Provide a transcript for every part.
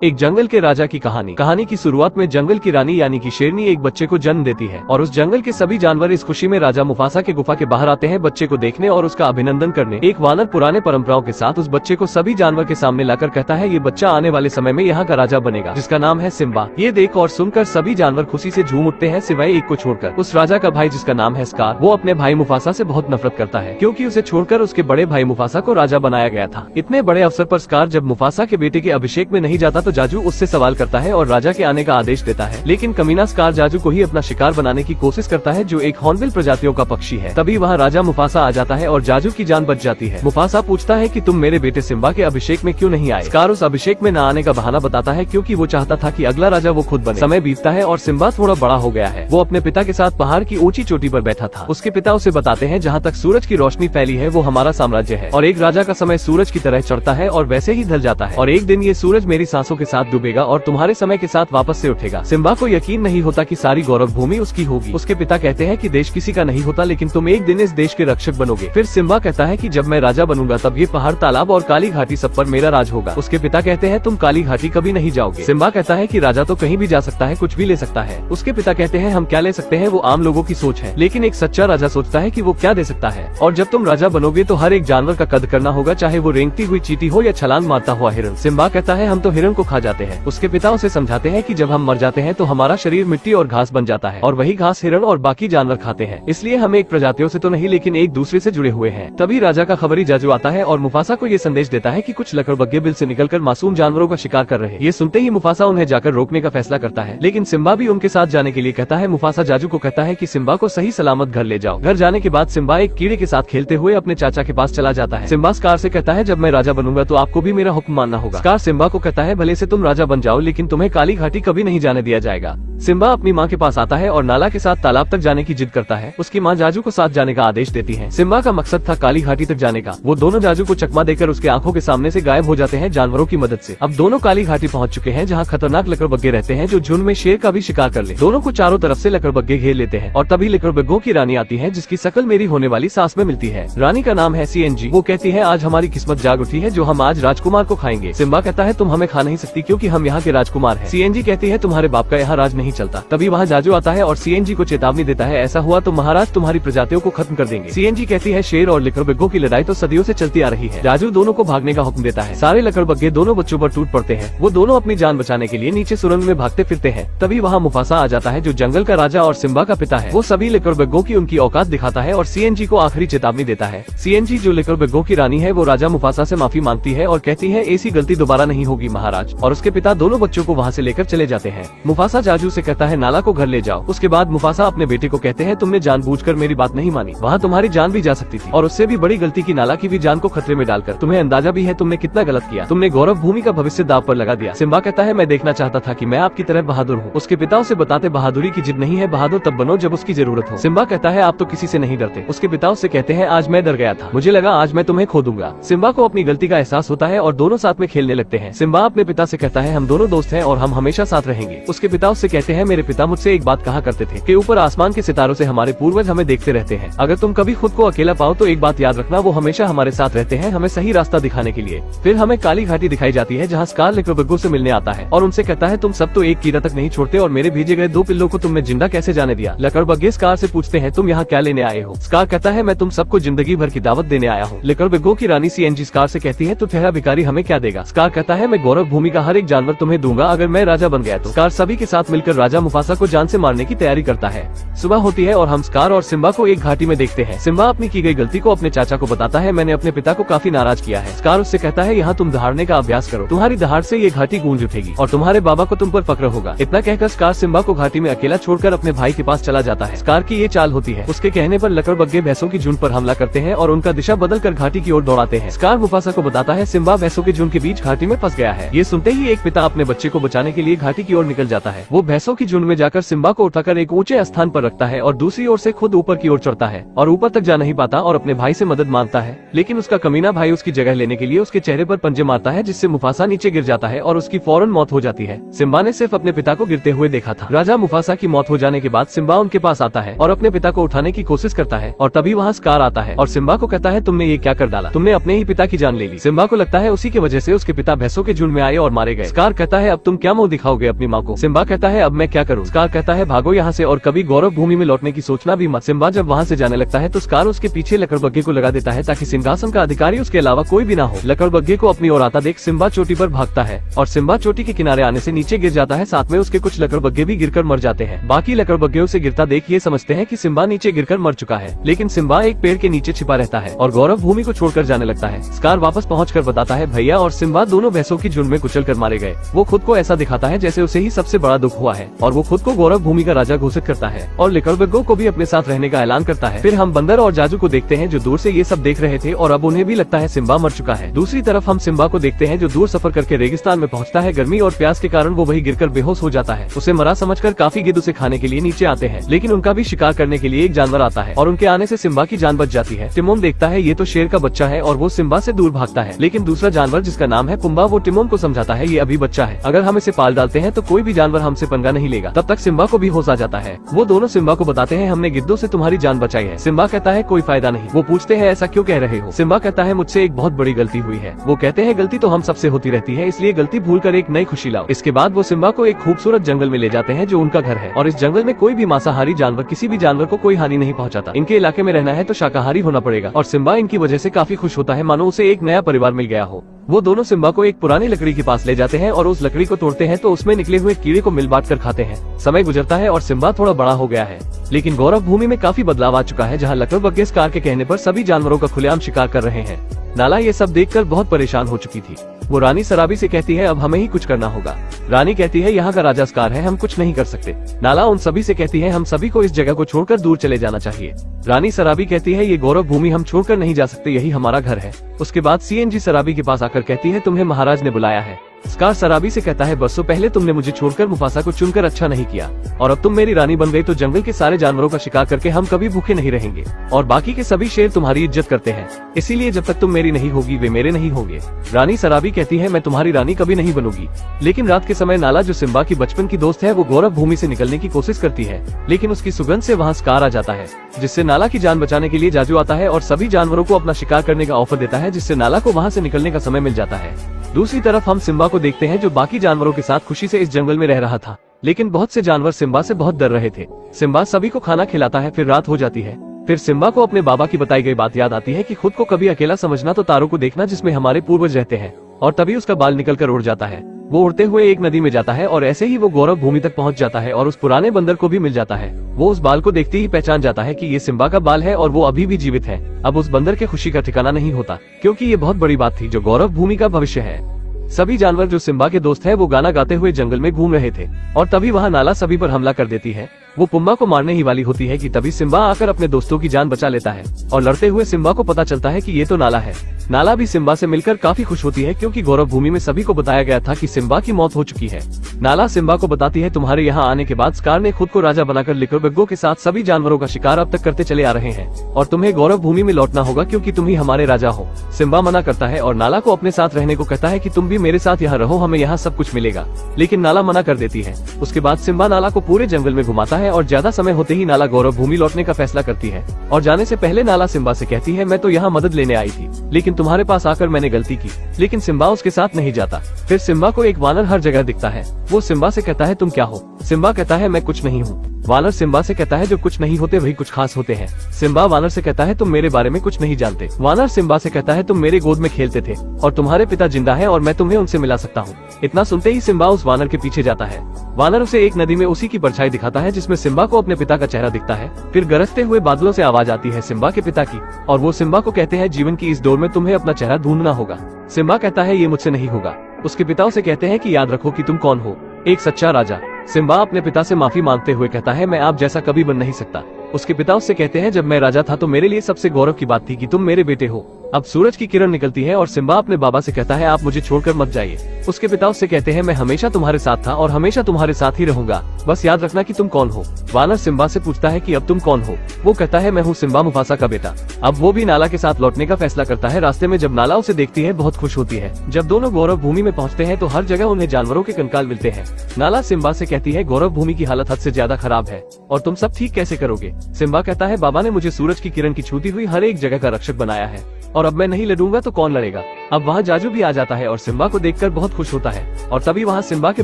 एक जंगल के राजा की कहानी की शुरुआत में जंगल की रानी यानी कि शेरनी एक बच्चे को जन्म देती है और उस जंगल के सभी जानवर इस खुशी में राजा मुफासा के गुफा के बाहर आते हैं बच्चे को देखने और उसका अभिनंदन करने। एक वानर पुराने परंपराओं के साथ उस बच्चे को सभी जानवर के सामने लाकर कहता है ये बच्चा आने वाले समय में यहाँ का राजा बनेगा, जिसका नाम है सिम्बा। ये देख और सुनकर सभी जानवर खुशी से झूम उठते हैं सिवाय एक को छोड़कर। उस राजा का भाई जिसका नाम है स्कार, वो अपने भाई मुफासा से बहुत नफरत करता है क्योंकि उसे छोड़कर उसके बड़े भाई मुफासा को राजा बनाया गया था। इतने बड़े अवसर पर स्कार जब मुफासा के बेटे के अभिषेक में नहीं जाता तो जाजू उससे सवाल करता है और राजा के आने का आदेश देता है, लेकिन कमीना स्कार जाजू को ही अपना शिकार बनाने की कोशिश करता है जो एक हॉर्नबिल प्रजातियों का पक्षी है। तभी वहाँ राजा मुफासा आ जाता है और जाजू की जान बच जाती है। मुफासा पूछता है कि तुम मेरे बेटे सिम्बा के अभिषेक में क्यों नहीं आए। स्कार उस अभिषेक में न आने का बहाना बताता है क्योंकि वो चाहता था कि अगला राजा वो खुद बने। समय बीतता है और सिम्बा थोड़ा बड़ा हो गया है। वो अपने पिता के साथ पहाड़ की ऊंची चोटी पर बैठा था। उसके पिता उसे बताते हैं जहाँ तक सूरज की रोशनी फैली है वो हमारा साम्राज्य है और एक राजा का समय सूरज की तरह चढ़ता है और वैसे ही ढल जाता है और एक दिन ये सूरज मेरी सांसों के साथ डूबेगा और तुम्हारे समय के साथ वापस से उठेगा। सिम्बा को यकीन नहीं होता कि सारी गौरव भूमि उसकी होगी। उसके पिता कहते हैं कि देश किसी का नहीं होता लेकिन तुम एक दिन इस देश के रक्षक बनोगे। फिर सिम्बा कहता है कि जब मैं राजा बनूंगा तब ये पहाड़, तालाब और काली घाटी सब पर मेरा राज होगा। उसके पिता कहते हैं तुम काली घाटी कभी नहीं जाओगे। सिम्बा कहता है कि राजा तो कहीं भी जा सकता है, कुछ भी ले सकता है। उसके पिता कहते हैं हम क्या ले सकते हैं वो आम लोगों की सोच है, लेकिन एक सच्चा राजा सोचता है कि वो क्या दे सकता है। और जब तुम राजा बनोगे तो हर एक जानवर का कद करना होगा, चाहे वो रेंगती हुई चींटी हो या छलांग मारता हुआ हिरन। सिम्बा कहता है हम तो हिरन को खा जाते हैं। उसके पिता उसे समझाते हैं कि जब हम मर जाते हैं तो हमारा शरीर मिट्टी और घास बन जाता है और वही घास हिरन और बाकी जानवर खाते हैं, इसलिए हम एक प्रजातियों से तो नहीं लेकिन एक दूसरे से जुड़े हुए हैं। तभी राजा का खबरी जाजू आता है और मुफासा को ये संदेश देता है कि कुछ लकड़बग्गे बिल से निकलकर मासूम जानवरों का शिकार कर रहे हैं। ये सुनते ही मुफासा उन्हें जाकर रोकने का फैसला करता है, लेकिन सिम्बा भी उनके साथ जाने के लिए कहता है। मुफासा जाजू को कहता है कि सिम्बा को सही सलामत घर ले जाओ। घर जाने के बाद सिम्बा एक कीड़े के साथ खेलते हुए अपने चाचा के पास चला जाता है। सिम्बा स्कार से कहता है जब मैं राजा बनूंगा तो आपको भी मेरा हुक्म मानना होगा। स्कार सिम्बा को कहता है भले से तुम राजा बन जाओ लेकिन तुम्हें काली घाटी कभी नहीं जाने दिया जाएगा। सिम्बा अपनी माँ के पास आता है और नाला के साथ तालाब तक जाने की जिद करता है। उसकी माँ जाजू को साथ जाने का आदेश देती है। सिम्बा का मकसद था काली घाटी तक जाने का। वो दोनों जाजू को चकमा देकर उसके आंखों के सामने से गायब हो जाते हैं जानवरों की मदद से। अब दोनों काली घाटी पहुंच चुके हैं जहाँ खतरनाक लकड़बग्गे रहते हैं जो झुंड में शेर का भी शिकार कर ले। दोनों को चारों तरफ से लकड़बग्गे घेर लेते हैं और तभी लकड़बग्गों की रानी आती है जिसकी शकल मेरी होने वाली सास में मिलती है। रानी का नाम है CNG। वो कहती है आज हमारी किस्मत जाग उठी है जो हम आज राजकुमार को खाएंगे। सिम्बा कहता है तुम हमें खा नहीं सकती क्योंकि हम यहाँ के राजकुमार हैं। CNG कहती है तुम्हारे बाप का यहाँ राज नहीं चलता। तभी वहाँ जाजू आता है और CNG को चेतावनी देता है ऐसा हुआ तो महाराज तुम्हारी प्रजातियों को खत्म कर देंगे। CNG कहती है शेर और लकड़बग्गों की लड़ाई तो सदियों से चलती आ रही है। जाजू दोनों को भागने का हुक्म देता है। सारे लकड़बग्गे दोनों बच्चों पर टूट पड़ते हैं। वो दोनों अपनी जान बचाने के लिए नीचे सुरंग में भागते फिरते हैं। तभी वहाँ मुफासा आ जाता है जो जंगल का राजा और सिम्बा का पिता है। वो सभी लकड़बग्गों की उनकी औकात दिखाता है और CNG को आखिरी चेतावनी देता है। CNG जो लकड़बग्गों की रानी है वो राजा मुफासा से माफी मांगती है और कहती है ऐसी गलती दोबारा नहीं होगी महाराज, और उसके पिता दोनों बच्चों को वहाँ से लेकर चले जाते हैं। मुफासा जाजू से कहता है नाला को घर ले जाओ। उसके बाद मुफासा अपने बेटे को कहते हैं तुमने जानबूझकर मेरी बात नहीं मानी, वहाँ तुम्हारी जान भी जा सकती थी और उससे भी बड़ी गलती की नाला की भी जान को खतरे में डालकर। तुम्हें अंदाजा भी है तुमने कितना गलत किया, तुमने गौरव भूमि का भविष्य दांव पर लगा दिया। सिम्बा कहता है मैं देखना चाहता था कि मैं आपकी तरह बहादुर हूँ। उसके पिता उसे बताते बहादुरी की जिद नहीं है, बहादुर तब बनो जब उसकी जरूरत हो। सिम्बा कहता है आप तो किसी से नहीं डरते। उसके पिता उससे कहते हैं आज मैं डर गया था, मुझे लगा आज मैं तुम्हें खो दूंगा। सिम्बा को अपनी गलती का एहसास होता है और दोनों साथ में खेलने लगते हैं। सिम्बा अपने पिता से कहता है हम दोनों दोस्त हैं और हम हमेशा साथ रहेंगे। उसके पिता उससे कहते हैं मेरे पिता मुझसे एक बात कहा करते थे कि ऊपर आसमान के सितारों से हमारे पूर्वज हमें देखते रहते हैं। अगर तुम कभी खुद को अकेला पाओ तो एक बात याद रखना, वो हमेशा हमारे साथ रहते हैं हमें सही रास्ता दिखाने के लिए। फिर हमें काली घाटी दिखाई जाती है जहाँ स्कार लकड़बग्गों से मिलने आता है और उनसे कहता है तुम सब तो एक कीड़ा तक नहीं छोड़ते और मेरे भेजे गए 2 पिल्लों को तुमने जिंदा कैसे जाने दिया। लकड़बग्गे स्कार से पूछते हैं तुम यहाँ क्या लेने आए हो। स्कार कहता है मैं तुम सबको जिंदगी भर की दावत देने आया हूँ। लकड़बग्गों की रानी CNG स्कार से कहती है तो ठहरा भिखारी हमें क्या देगा। स्कार कहता है मैं गौरव भूमि का हर एक जानवर तुम्हें दूंगा अगर मैं राजा बन गया तो। स्कार सभी के साथ मिलकर राजा मुफासा को जान से मारने की तैयारी करता है। सुबह होती है और हम स्कार और सिम्बा को एक घाटी में देखते हैं। सिम्बा अपनी की गई गलती को अपने चाचा को बताता है मैंने अपने पिता को काफी नाराज किया है। स्कार उससे कहता है यहाँ तुम दहाड़ने का अभ्यास करो, तुम्हारी दहाड़ से ये घाटी गूंज उठेगी और तुम्हारे बाबा को तुम पर फक्र होगा। इतना कहकर स्कार सिम्बा को घाटी में अकेला छोड़कर अपने भाई के पास चला जाता है। स्कार की ये चाल होती है। उसके कहने पर लकड़बग्गे भैंसों की झुंड पर हमला करते हैं और उनका दिशा बदलकर घाटी की ओर दौड़ाते हैं। स्कार मुफासा को बताता है सिम्बा भैंसों के झुंड के बीच घाटी में फंस गया है। ये सुनते ही एक पिता अपने बच्चे को बचाने के लिए घाटी की ओर निकल जाता है। वो भैंसों भैंसों की झुंड में जाकर सिम्बा को उठाकर एक ऊंचे स्थान पर रखता है और दूसरी ओर से खुद ऊपर की ओर चढ़ता है और ऊपर तक जा नहीं पाता और अपने भाई से मदद मांगता है। लेकिन उसका कमीना भाई उसकी जगह लेने के लिए उसके चेहरे पर पंजे मारता है, जिससे मुफासा नीचे गिर जाता है और उसकी फौरन मौत हो जाती है। सिम्बा ने सिर्फ अपने पिता को गिरते हुए देखा था। राजा मुफासा की मौत हो जाने के बाद सिम्बा उनके पास आता है और अपने पिता को उठाने की कोशिश करता है और तभी वहाँ स्कार आता है और सिम्बा को कहता है, तुमने ये क्या कर डाला, तुमने अपने ही पिता की जान ले ली। सिम्बा को लगता है उसी की वजह से उसके पिता भैंसों के झुंड में आए और मारे गए। स्कार कहता है, अब तुम क्या मुंह दिखाओगे अपनी माँ को। सिम्बा कहता है, अब मैं क्या करूँ। स्कार कहता है, भागो यहाँ से और कभी गौरव भूमि में लौटने की सोचना भी मत। सिम्बा जब वहाँ से जाने लगता है तो स्कार उसके पीछे लकड़बग्घे को लगा देता है ताकि सिंहासन का अधिकारी उसके अलावा कोई भी ना हो। लकड़बग्घे को अपनी ओर आता देख सिम्बा चोटी पर भागता है और सिम्बा चोटी के किनारे आने से नीचे गिर जाता है। साथ में उसके कुछ लकड़बग्घे भी गिरकर मर जाते हैं। बाकी लकड़बग्घे उसे गिरता देख ये समझते हैं कि सिम्बा नीचे गिरकर मर चुका है, लेकिन सिम्बा एक पेड़ के नीचे छिपा रहता है और गौरव भूमि को छोड़कर जाने लगता है। स्कार वापस पहुंचकर बताता है, भैया और सिम्बा दोनों भैंसों की झुंड में कुचल कर मारे गए। वो खुद को ऐसा दिखाता है जैसे उसे ही सबसे बड़ा दुख हुआ है और वो खुद को गौरव भूमि का राजा घोषित करता है और लकड़बग्घों को भी अपने साथ रहने का ऐलान करता है। फिर हम बंदर और जाजू को देखते हैं जो दूर से ये सब देख रहे थे और अब उन्हें भी लगता है सिम्बा मर चुका है। दूसरी तरफ हम सिम्बा को देखते हैं जो दूर सफर करके रेगिस्तान में पहुंचता है। गर्मी और प्यास के कारण वो वही गिरकर बेहोश हो जाता है। उसे मरा समझकर काफी गिद्ध उसे खाने के लिए नीचे आते हैं, लेकिन उनका भी शिकार करने के लिए एक जानवर आता है और उनके आने से सिम्बा की जान बच जाती है। टिमोन देखता है ये तो शेर का बच्चा है और वो सिम्बा से दूर भागता है, लेकिन दूसरा जानवर जिसका नाम है पुम्बा वो टिमोन को समझाता है ये अभी बच्चा है, अगर हम इसे पाल डालते हैं तो कोई भी जानवर हमसे पंगा नहीं लेगा। तब तक सिम्बा को भी होश आ जाता है। वो दोनों सिम्बा को बताते हैं हमने गिद्धों से तुम्हारी जान बचाई है। सिम्बा कहता है कोई फायदा नहीं। वो पूछते हैं ऐसा क्यों कह रहे हो। सिम्बा कहता है मुझसे एक बहुत बड़ी गलती हुई है। वो कहते हैं गलती तो हम सबसे होती रहती है, इसलिए गलती भूलकर एक नई खुशी लाओ। इसके बाद वो सिम्बा को एक खूबसूरत जंगल में ले जाते हैं जो उनका घर है और इस जंगल में कोई भी मांसाहारी जानवर किसी भी जानवर को कोई हानि नहीं पहुंचाता। इनके इलाके में रहना है तो शाकाहारी होना पड़ेगा और सिम्बा इनकी वजह से काफी खुश होता है, मानो उसे एक नया परिवार मिल गया हो। वो दोनों सिम्बा को एक पुरानी लकड़ी के पास ले जाते हैं और उस लकड़ी को तोड़ते हैं तो उसमें निकले हुए कीड़े को मिल बांट कर खाते हैं। समय गुजरता है और सिम्बा थोड़ा बड़ा हो गया है, लेकिन गौरव भूमि में काफी बदलाव आ चुका है जहाँ लकड़बग्घे स्कार के कहने पर सभी जानवरों का खुलेआम शिकार कर रहे हैं। नाला ये सब देखकर बहुत परेशान हो चुकी थी। वो रानी सराबी से कहती है अब हमें ही कुछ करना होगा। रानी कहती है यहाँ का राजा स्कार है, हम कुछ नहीं कर सकते। नाला उन सभी से कहती है हम सभी को इस जगह को छोड़कर दूर चले जाना चाहिए। रानी सराबी कहती है ये गौरव भूमि हम छोड़कर नहीं जा सकते, यही हमारा घर है। उसके बाद सीएनजी सराबी के पास आकर कहती है तुम्हें महाराज ने बुलाया है। स्कार सराबी से कहता है बरसों पहले तुमने मुझे छोड़कर मुफासा को चुनकर अच्छा नहीं किया और अब तुम मेरी रानी बन गई तो जंगल के सारे जानवरों का शिकार करके हम कभी भूखे नहीं रहेंगे और बाकी के सभी शेर तुम्हारी इज्जत करते हैं, इसीलिए जब तक तुम मेरी नहीं होगी वे मेरे नहीं होंगे। रानी सराबी कहती है मैं तुम्हारी रानी कभी नहीं बनूंगी। लेकिन रात के समय नाला जो सिम्बा की बचपन की दोस्त है वो गौरव भूमि से निकलने की कोशिश करती है, लेकिन उसकी सुगंध से वहाँ स्कार आ जाता है, जिससे नाला की जान बचाने के लिए जाजू आता है और सभी जानवरों को अपना शिकार करने का ऑफर देता है, जिससे नाला को वहाँ से निकलने का समय मिल जाता है। दूसरी तरफ हम सिम्बा को देखते हैं जो बाकी जानवरों के साथ खुशी से इस जंगल में रह रहा था, लेकिन बहुत से जानवर सिम्बा से बहुत डर रहे थे। सिम्बा सभी को खाना खिलाता है, फिर रात हो जाती है। फिर सिम्बा को अपने बाबा की बताई गई बात याद आती है कि खुद को कभी अकेला समझना तो तारों को देखना जिसमें हमारे पूर्वज रहते हैं, और तभी उसका बाल निकलकर उड़ जाता है। वो उड़ते हुए एक नदी में जाता है और ऐसे ही वो गौरव भूमि तक पहुंच जाता है और उस पुराने बंदर को भी मिल जाता है। वो उस बाल को देखते ही पहचान जाता है कि ये सिम्बा का बाल है और वो अभी भी जीवित है। अब उस बंदर के खुशी का ठिकाना नहीं होता, क्योंकि ये बहुत बड़ी बात थी जो गौरव भूमि का भविष्य है। सभी जानवर जो सिम्बा के दोस्त हैं वो गाना गाते हुए जंगल में घूम रहे थे और तभी वहाँ नाला सभी पर हमला कर देती है। वो पुम्बा को मारने ही वाली होती है कि तभी सिम्बा आकर अपने दोस्तों की जान बचा लेता है और लड़ते हुए सिम्बा को पता चलता है कि ये तो नाला है। नाला भी सिम्बा से मिलकर काफी खुश होती है क्योंकि गौरव भूमि में सभी को बताया गया था कि सिम्बा की मौत हो चुकी है। नाला सिम्बा को बताती है तुम्हारे यहाँ आने के बाद स्कार ने खुद को राजा बनाकर लकड़बग्घों के साथ सभी जानवरों का शिकार अब तक करते चले आ रहे हैं और तुम्हें गौरव भूमि में लौटना होगा क्योंकि तुम ही हमारे राजा हो। सिम्बा मना करता है और नाला को अपने साथ रहने को कहता है कि तुम भी मेरे साथ यहाँ रहो, हमें यहाँ सब कुछ मिलेगा, लेकिन नाला मना कर देती है। उसके बाद सिम्बा नाला को पूरे जंगल में घुमाता है और ज्यादा समय होते ही नाला गौरव भूमि लौटने का फैसला करती है और जाने से पहले नाला सिम्बा से कहती है मैं तो यहाँ मदद लेने आई थी, लेकिन तुम्हारे पास आकर मैंने गलती की। लेकिन सिम्बा उसके साथ नहीं जाता। फिर सिम्बा को एक वानर हर जगह दिखता है। वो सिम्बा से कहता है तुम क्या हो। सिम्बा कहता है मैं कुछ नहीं हूँ। वानर सिम्बा से कहता है जो कुछ नहीं होते वही कुछ खास होते हैं। सिम्बा वानर से कहता है तुम मेरे बारे में कुछ नहीं जानते। वानर सिम्बा से कहता है तुम मेरे गोद में खेलते थे और तुम्हारे पिता जिंदा है और मैं तुम्हें उनसे मिला सकता हूँ। इतना सुनते ही सिम्बा उस वानर के पीछे जाता है। वानर उसे एक नदी में उसी की परछाई दिखाता है जिसमें सिम्बा को अपने पिता का चेहरा दिखता है। फिर गरजते हुए बादलों से आवाज आती है सिम्बा के पिता की और वो सिम्बा को कहते हैं जीवन की इस दौड़ में तुम्हें अपना चेहरा ढूंढना होगा। सिम्बा कहता है ये मुझसे नहीं होगा। उसके पिता उसे कहते हैं कि याद रखो कि तुम कौन हो, एक सच्चा राजा। सिम्बा अपने पिता से माफी मांगते हुए कहता है मैं आप जैसा कभी बन नहीं सकता। उसके पिता उससे कहते हैं जब मैं राजा था तो मेरे लिए सबसे गौरव की बात थी कि तुम मेरे बेटे हो। अब सूरज की किरण निकलती है और सिम्बा अपने बाबा से कहता है, आप मुझे छोड़कर मत जाइए। उसके पिता उससे कहते हैं, मैं हमेशा तुम्हारे साथ था और हमेशा तुम्हारे साथ ही रहूंगा, बस याद रखना कि तुम कौन हो। वानर सिम्बा से पूछता है कि अब तुम कौन हो। वो कहता है, मैं हूँ सिम्बा, मुफासा का बेटा। अब वो भी नाला के साथ लौटने का फैसला करता है। रास्ते में जब नाला उसे देखती है बहुत खुश होती है। जब दोनों गौरव भूमि में पहुँचते हैं तो हर जगह उन्हें जानवरों के कंकाल मिलते हैं। नाला सिम्बा से कहती है, गौरव भूमि की हालत हद से ज्यादा खराब है और तुम सब ठीक कैसे करोगे। सिम्बा कहता है, बाबा ने मुझे सूरज की किरण की छूती हुई हर एक जगह का रक्षक बनाया है और अब मैं नहीं लड़ूंगा तो कौन लड़ेगा। अब वहाँ जाजू भी आ जाता है और सिम्बा को देखकर बहुत खुश होता है और तभी वहाँ सिम्बा के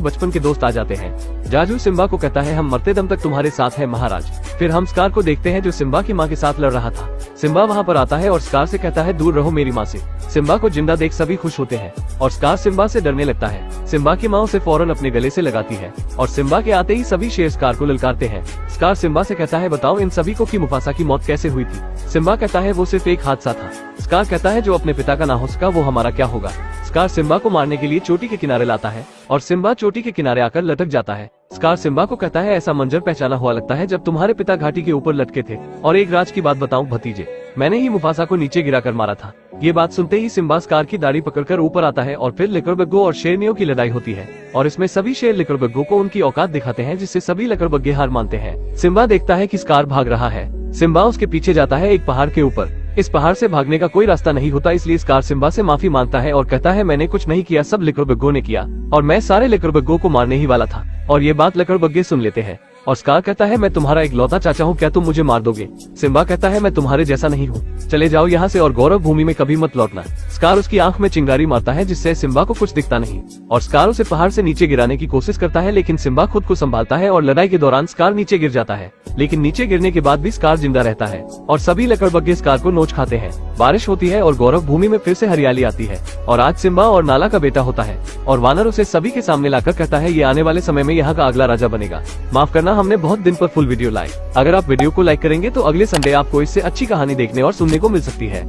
बचपन के दोस्त आ जाते हैं। जाजू सिम्बा को कहता है, हम मरते दम तक तुम्हारे साथ हैं महाराज। फिर हम स्कार को देखते हैं जो सिम्बा की माँ के साथ लड़ रहा था। सिम्बा वहाँ पर आता है और स्कार से कहता है, दूर रहो मेरी माँ से। सिम्बा को जिंदा देख सभी खुश होते हैं और स्कार सिम्बा से डरने लगता है। सिम्बा की माँ उसे फौरन अपने गले से लगाती है और सिम्बा के आते ही सभी शेर स्कार को ललकारते हैं। स्कार सिम्बा से कहता है, बताओ इन सभी को कि मुफासा की मौत कैसे हुई थी। सिम्बा कहता है, वो सिर्फ एक हादसा था। स्कार कहता है, जो अपने पिता का ना हो सका वो हमारा क्या होगा। स्कार सिम्बा को मारने के लिए चोटी के किनारे लाता है और सिम्बा चोटी के किनारे आकर लटक जाता है। स्कार सिम्बा को कहता है, ऐसा मंजर पहचाना हुआ लगता है जब तुम्हारे पिता घाटी के ऊपर लटके थे। और एक राज की बात बताऊं भतीजे, मैंने ही मुफासा को नीचे गिराकर मारा था। ये बात सुनते ही सिम्बा स्कार की दाढ़ी पकड़कर ऊपर आता है और फिर लकड़बग्गों और शेरनियों की लड़ाई होती है और इसमें सभी शेर लकड़बग्गों को उनकी औकात दिखाते हैं, जिससे सभी लकड़बग्गे हार मानते हैं। सिम्बा देखता है कि स्कार भाग रहा है। सिम्बा उसके पीछे जाता है एक पहाड़ के ऊपर। इस पहाड़ से भागने का कोई रास्ता नहीं होता, इसलिए स्कार सिम्बा से माफी मांगता है और कहता है, मैंने कुछ नहीं किया, सब लकड़बग्गों ने किया और मैं सारे लकड़बग्गों को मारने ही वाला था। और ये बात लकड़बग्गे सुन लेते हैं और स्कार कहता है, मैं तुम्हारा इकलौता चाचा हूँ, क्या तुम मुझे मार दोगे। सिम्बा कहता है, मैं तुम्हारे जैसा नहीं हूँ, चले जाओ यहाँ से और गौरव भूमि में कभी मत लौटना। स्कार उसकी आंख में चिंगारी मारता है जिससे सिम्बा को कुछ दिखता नहीं और स्कार उसे पहाड़ से नीचे गिराने की कोशिश करता है, लेकिन सिम्बा खुद को संभालता है और लड़ाई के दौरान स्कार नीचे गिर जाता है। लेकिन नीचे गिरने के बाद भी स्कार जिंदा रहता है और सभी लकड़बग्गे स्कार को नोच खाते हैं। बारिश होती है और गौरव भूमि में फिर से हरियाली आती है और आज सिम्बा और नाला का बेटा होता है और वानर उसे सभी के सामने लाकर कहता है, ये आने वाले समय में यहाँ का अगला राजा बनेगा। माफ करना, हमने बहुत दिन पर फुल वीडियो लाए। अगर आप वीडियो को लाइक करेंगे तो अगले संडे आपको इससे अच्छी कहानी देखने और सुनने को मिल सकती है।